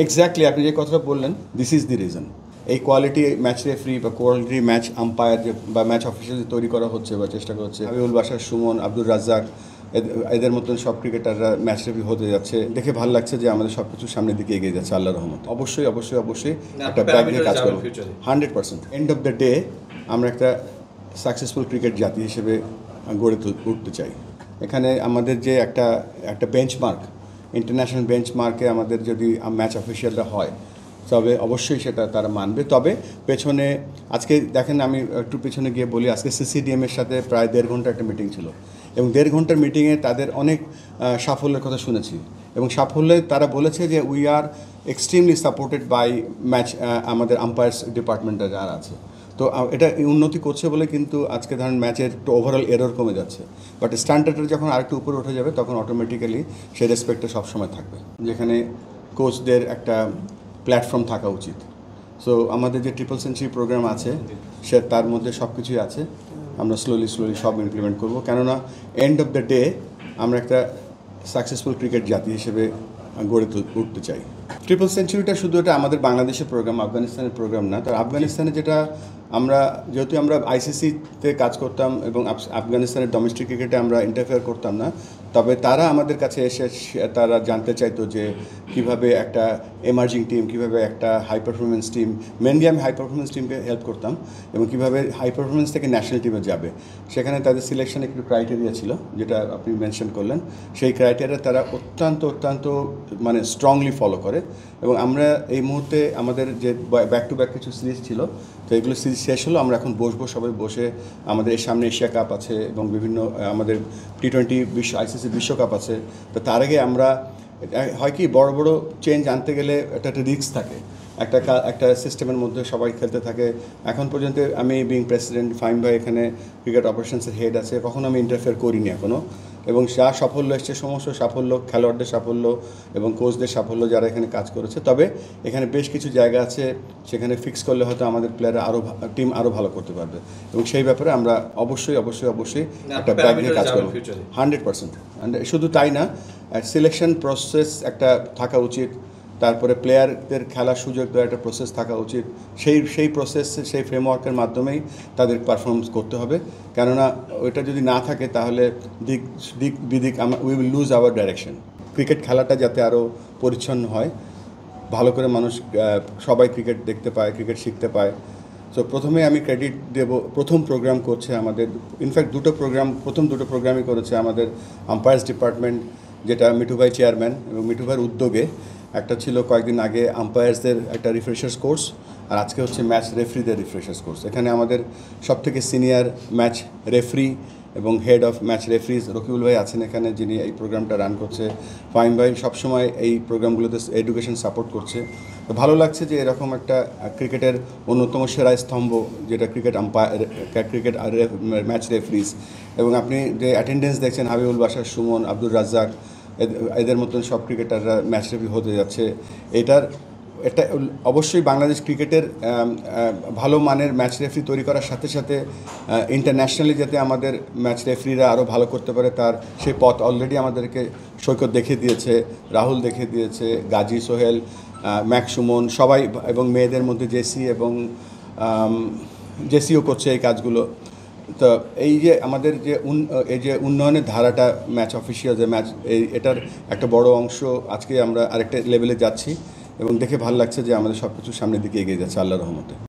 Exactly আপনি যে কথাটা বললেন, দিস ইজ দি রিজন। এই কোয়ালিটি ম্যাচ রেফারি বা কোয়ালিটি ম্যাচ আম্পায়ার যে বা ম্যাচ অফিসিয়াল তৈরি করা হচ্ছে বা চেষ্টা করা হচ্ছে, হাবিবুল বাশার, সুমন, আব্দুর রাজ্জাক, এদের মতন সব ক্রিকেটাররা ম্যাচ রেফারি হতে যাচ্ছে। দেখে ভালো লাগছে যে আমাদের সব কিছু সামনের দিকে এগিয়ে যাচ্ছে আল্লাহর রহমত। অবশ্যই অবশ্যই অবশ্যই একটা ব্যাগ নিয়ে কাজ করবো 100%। এন্ড অফ দ্য ডে আমরা একটা সাকসেসফুল ক্রিকেট জাতি হিসেবে গড়ে উঠতে চাই। এখানে আমাদের যে একটা একটা বেঞ্চমার্ক, ইন্টারন্যাশনাল বেঞ্চমার্কে আমাদের যদি ম্যাচ অফিসিয়ালরা হয়, তবে অবশ্যই সেটা তারা মানবে। তবে পেছনে আজকে দেখেন, আমি একটু পেছনে গিয়ে বলি, আজকে সিসিডিএমের সাথে প্রায় 1.5 ঘন্টা একটা মিটিং ছিল এবং 1.5 ঘন্টার মিটিংয়ে তাদের অনেক সাফল্যের কথা শুনেছি এবং সাফল্যে তারা বলেছে যে we are extremely supported by match, আমাদের আম্পায়ার্স ডিপার্টমেন্টে যারা আছে। তো এটা উন্নতি করছে বলে কিন্তু আজকে ধরেন ম্যাচের একটু ওভারঅল এরর কমে যাচ্ছে, বাট স্ট্যান্ডার্ডটা যখন আরেকটু উপরে উঠে যাবে তখন অটোমেটিক্যালি সেই রেসপেক্টটা সবসময় থাকবে, যেখানে কোচদের একটা প্ল্যাটফর্ম থাকা উচিত। সো আমাদের যে ট্রিপল সেঞ্চুরি প্রোগ্রাম আছে সে তার মধ্যে সব কিছুই আছে। আমরা স্লোলি সব ইমপ্লিমেন্ট করব, কেননা এন্ড অফ দ্য ডে আমরা একটা সাকসেসফুল ক্রিকেট জাতি হিসেবে গড়ে উঠতে চাই। ট্রিপল সেঞ্চুরিটা শুধু এটা আমাদের বাংলাদেশের প্রোগ্রাম, আফগানিস্তানের প্রোগ্রাম না। তার আফগানিস্তানে যেটা আমরা, যেহেতু আমরা আইসিসিতে কাজ করতাম এবং আফগানিস্তানের ডোমেস্টিক ক্রিকেটে আমরা ইন্টারফেয়ার করতাম না, তবে তারা আমাদের কাছে এসে তারা জানতে চাইতো যে কীভাবে একটা এমার্জিং টিম, কীভাবে একটা হাই পারফরমেন্স টিম, মেনলি আমি হাই পারফরমেন্স টিমকে হেল্প করতাম, এবং কীভাবে হাই পারফরমেন্স থেকে ন্যাশনাল টিমে যাবে। সেখানে তাদের সিলেকশনে একটু ক্রাইটেরিয়া ছিল, যেটা আপনি মেনশন করলেন। সেই ক্রাইটেরিয়া তারা অত্যন্ত মানে স্ট্রংলি ফলো করে, এবং আমরা এই মুহূর্তে আমাদের যে ব্যাক টু ব্যাক কিছু সিরিজ ছিল, তো এগুলো সিরিজ শেষ হলো। আমরা এখন বসবো, সবাই বসে, আমাদের এর সামনে এশিয়া কাপ আছে এবং বিভিন্ন আমাদের টি-20 আইসিসি বিশ্বকাপ আছে। তো তার আগে আমরা, হয় কি, বড় চেঞ্জ আনতে গেলে একটা রিস্ক থাকে, একটা সিস্টেমের মধ্যে সবাই খেলতে থাকে। এখন পর্যন্ত আমি বিং প্রেসিডেন্ট, ফাহিম ভাই এখানে ক্রিকেট অপারেশনসের হেড আছে, কখনো আমি ইন্টারফেয়ার করিনি এখনও। এবং যা সাফল্য এসছে, সমস্ত সাফল্য খেলোয়াড়দের সাফল্য এবং কোচদের সাফল্য, যারা এখানে কাজ করেছে। তবে এখানে বেশ কিছু জায়গা আছে সেখানে ফিক্স করলে হয়তো আমাদের প্লেয়াররা টিম আরও ভালো করতে পারবে, এবং সেই ব্যাপারে আমরা অবশ্যই একটা ব্যাগ নিয়ে কাজ করবো 100%। শুধু তাই না, সিলেকশন প্রসেস একটা থাকা উচিত, তারপরে প্লেয়ারদের খেলার সুযোগ দেওয়ার একটা প্রসেস থাকা উচিত। সেই প্রসেস, সেই ফ্রেমওয়ার্কের মাধ্যমেই তাদের পারফরমেন্স করতে হবে, কেননা ওইটা যদি না থাকে তাহলে দিক বিদিক we will lose our direction. Cricket খেলাটা যাতে আরও পরিচ্ছন্ন হয়, ভালো করে মানুষ সবাই ক্রিকেট দেখতে পায়, ক্রিকেট শিখতে পায়। সো প্রথমে আমি ক্রেডিট দেব, প্রথম প্রোগ্রাম করছে আমাদের, ইনফ্যাক্ট প্রথম দুটো প্রোগ্রামই করেছে আমাদের আম্পায়ার্স ডিপার্টমেন্ট, যেটা মিঠু ভাই চেয়ারম্যান, এবং মিঠু ভাইয়ের উদ্যোগে। একটা ছিল কয়েকদিন আগে আম্পায়ার্সদের একটা রিফ্রেশার্স কোর্স, আর আজকে হচ্ছে ম্যাচ রেফারিদের রিফ্রেশার্স কোর্স। এখানে আমাদের সবথেকে সিনিয়র ম্যাচ রেফারি এবং head of match referee's Rakibul ভাই আছেন এখানে, যিনি এই প্রোগ্রামটা রান করছে। ফাহিম ভাই সবসময় এই প্রোগ্রামগুলোতে এডুকেশন সাপোর্ট করছে। তো ভালো লাগছে যে এরকম একটা ক্রিকেটের অন্যতম সেরা স্তম্ভ, যেটা ক্রিকেট ম্যাচ রেফারিজ, এবং আপনি যে অ্যাটেন্ডেন্স দেখছেন, হাবিবুল বাশার, সুমন, আব্দুর রাজ্জাক, এদের মতন সব ক্রিকেটাররা ম্যাচ রেফারি হতে যাচ্ছে। এটা অবশ্যই বাংলাদেশ ক্রিকেটের ভালো মানের ম্যাচ রেফারি তৈরি করার সাথে সাথে ইন্টারন্যাশনালি যাতে আমাদের ম্যাচ রেফারিরা আরও ভালো করতে পারে, তার সেই পথ অলরেডি আমাদেরকে সৈকত দেখিয়ে দিয়েছে, রাহুল দেখিয়ে দিয়েছে, গাজী, সোহেল, ম্যাক, সুমন সবাই, এবং মেয়েদের মধ্যে জেসিও করছে এই কাজগুলো। তো এই যে আমাদের এই যে উন্নয়নের ধারাটা, ম্যাচ অফিসিয়াল যে ম্যাচ, এটার একটা বড় অংশ আজকে আমরা আরেকটা লেভেলে যাচ্ছি, এবং দেখে ভালো লাগছে যে আমাদের সব কিছু সামনের দিকে এগিয়ে যাচ্ছে আল্লাহর রহমতে।